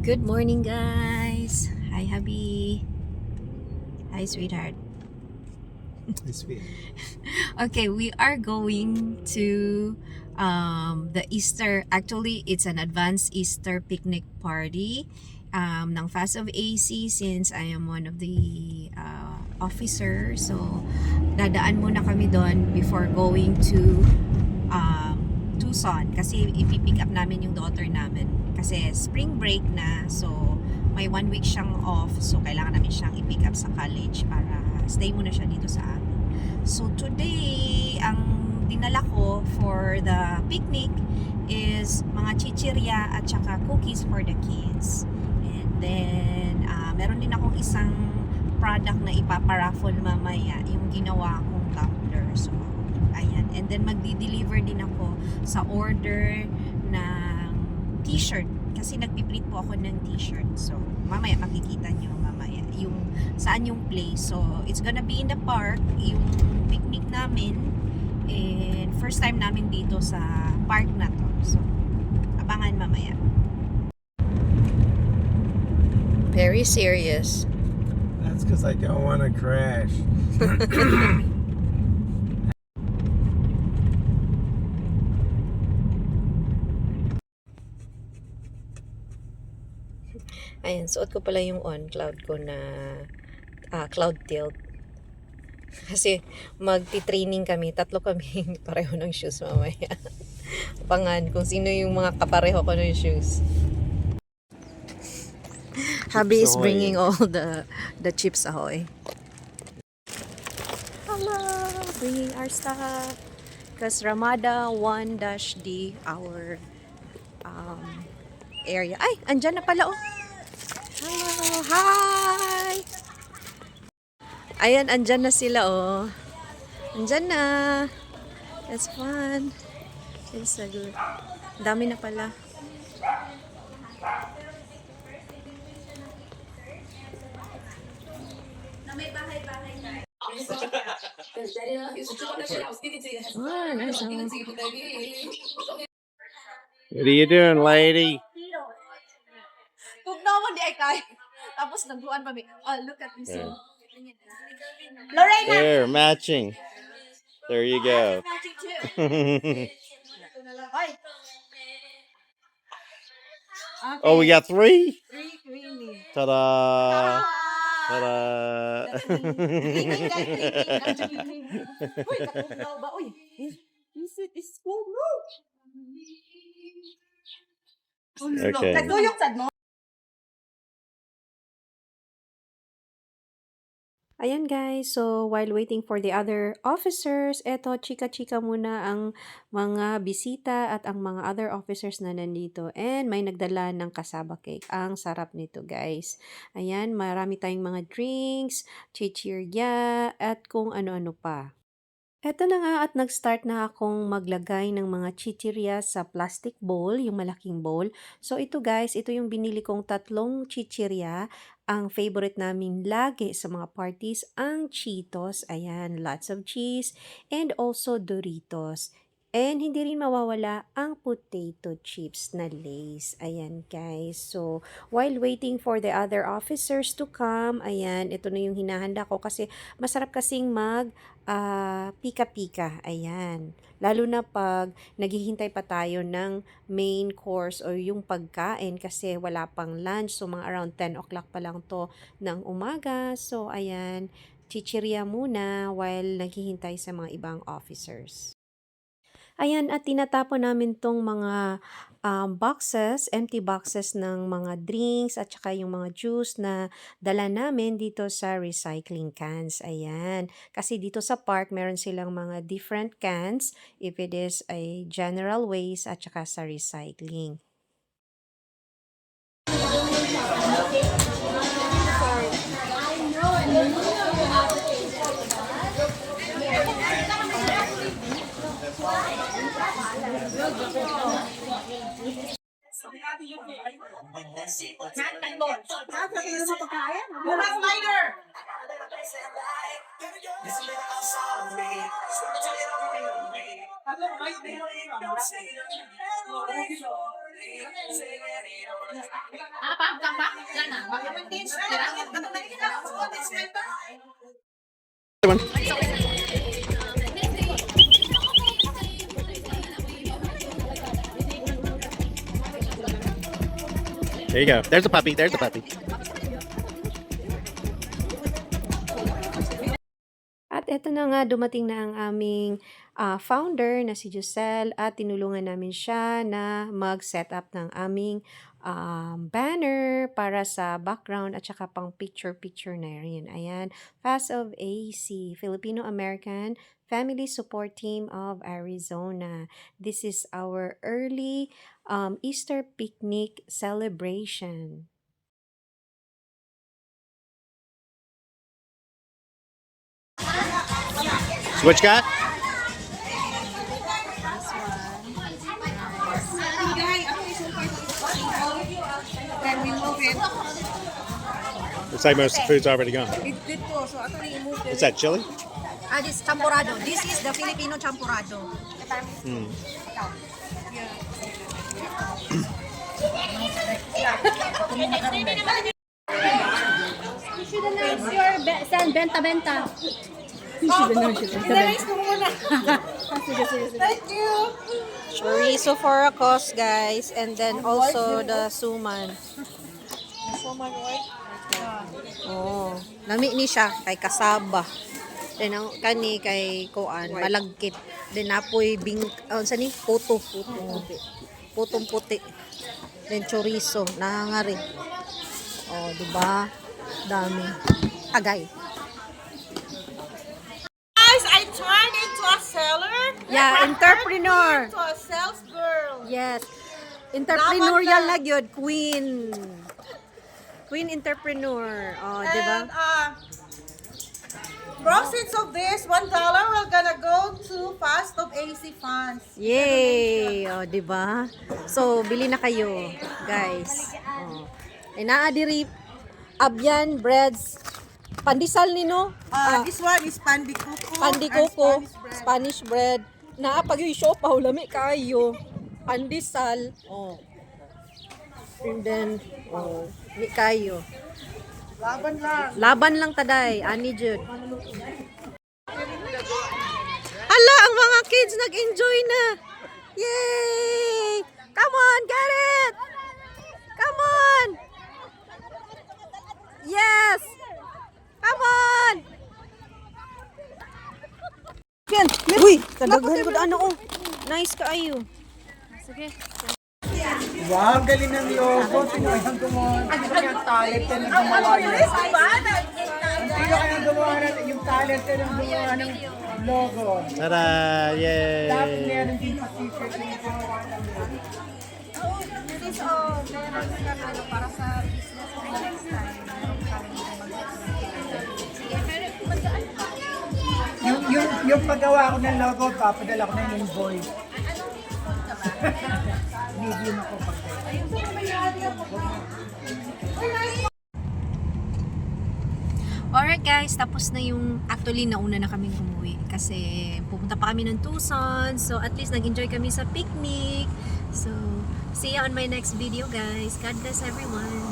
Good morning, guys. Hi, hubby. Hi, sweetheart. Hi, sweet. Okay, we are going to the Easter. Actually, it's an advanced Easter picnic party ng Fast of AC since I am one of the officers. So, dadaan muna kami doon before going to Tucson kasi ipipick up namin yung daughter namin kasi spring break na, so may 1 week siyang off, so kailangan namin siyang i-pick up sa college para stay muna siya dito sa amin. So today ang dinala ko for the picnic is mga chichirya at saka cookies for the kids, and then meron din akong isang product na ipaparaffle mamaya, yung ginawa kong tumbler. So ayan, and then magdi-deliver din ako sa order ng t-shirt kasi nagpiprint po ako ng t-shirt. So mamaya makikita nyo mamaya yung saan yung place. So it's gonna be in the park, yung picnic namin, and first time namin dito sa park na to. So abangan mamaya. Very serious. That's because I don't want to crash. Ayan, suot ko pala yung on cloud ko na cloud tilt. Kasi magti-training kami, tatlo kami pareho ng shoes mamaya. Pangan kung sino yung mga kapareho ko ng shoes. Hubby is bringing all the Chips Ahoy. Hello, bringing our stuff. Because Ramada 1-D, our area. Ay, andyan na pala oh. Hello, hi! Ayan, andyan na sila oh. Andyan na. That's fun. It's so good. Dami na pala. What are you doing, lady? Kung naman di ay kaya. Tapos nagduan pa mi. Oh, look at this one. Lorena! There, matching. There you go. Magic too. Oh, we got 3? 3 creamy. Ta-da! Ta-da! Uy, katugnaw ba? Uy, is full moon. Okay. Nagduyok sad mo. Ayan guys, so while waiting for the other officers, eto chika-chika muna ang mga bisita at ang mga other officers na nandito. And may nagdala ng kasaba cake. Ang sarap nito guys. Ayan, marami tayong mga drinks, chichirya, at kung ano-ano pa. Eto na nga at nag-start na akong maglagay ng mga chichirya sa plastic bowl, yung malaking bowl. So ito guys, ito yung binili kong 3 chichirya. Ang favorite namin lagi sa mga parties, ang Cheetos. Ayan, lots of cheese. And also Doritos. And hindi rin mawawala ang potato chips na Lay's. Ayan guys. So, while waiting for the other officers to come, ayan, ito na yung hinahanda ko kasi masarap kasing pika-pika. Ayan. Lalo na pag naghihintay pa tayo ng main course o yung pagkain kasi wala pang lunch. So, mga around 10 o'clock pa lang to ng umaga. So, ayan, chichirya muna while naghihintay sa mga ibang officers. Ayan, at tinatapon namin tong mga boxes, empty boxes ng mga drinks at saka yung mga juice na dala namin dito sa recycling cans. Ayan. Kasi dito sa park, meron silang mga different cans if it is a general waste at saka sa recycling. One. There you go. There's a puppy. There's a puppy. At eto na nga, dumating na ang aming founder na si Giselle at tinulungan namin siya na mag-set up ng aming banner para sa background at saka pang picture-picture na rin. Ayan, Fast of AC, Filipino-American Family Support Team of Arizona. This is our early Easter picnic celebration. So what you got? Then we move it. Looks like most of the food's already gone. It did go, so after we move What's that, chili? this champurrado. This is the Filipino champurrado. Hmm. You should announce your benta. Nice mo muna. Thank you. Chorizo for a cost, guys, and then also the suman. So much white. Oh, lami ni siya kay kasaba. Then ang kani kay kuan malagkit. Then apoy sa ni puto. Putong puti. Then chorizo nangangari. Oh, di ba? Dami. Agay. Guys, I turned into a seller. Yeah, entrepreneur. To a sales girl. Yes. Entrepreneurial na gyud, queen. Queen entrepreneur. Oh, di ba? And proceeds of this $1 will gonna go to Fast of AC funds. Yay! O, di ba? So, bili na kayo, guys. Oh. Naa diri abyan breads. Pandesal nino. This one is pandikuko. Pandikuko, and Spanish bread. Spanish bread. Naa pag yung show pa lami kayo. Pandesal. Oh. And then, oh, ni kayo. Laban lang. Laban lang taday, ani jud. Hala, ang mga kids nag-enjoy na. Yay! Come on, get it! Come on! Yes! Come on! Yan! Uy! Kadaghan ko ano oh. Nice kaayo. Sige. Wow, ang galing ng logo. Sino kayang gumawa? Sino kayang talent na gumawa yun? Sino kayang gumawa natin yung talent na gumawa ng logo? Ta-da! Yay! Dapat meron din sa t-shirt na gumawa ng logo. This meron ka para sa business ko next time. Yung paggawa ko ng logo, papadala ko na yung invoice. Medium ako pag Alright guys, tapos na yung, actually nauna na kaming umuwi kasi pupunta pa kami ng Tucson, so at least nag-enjoy kami sa picnic. So, see you on my next video guys. God bless everyone.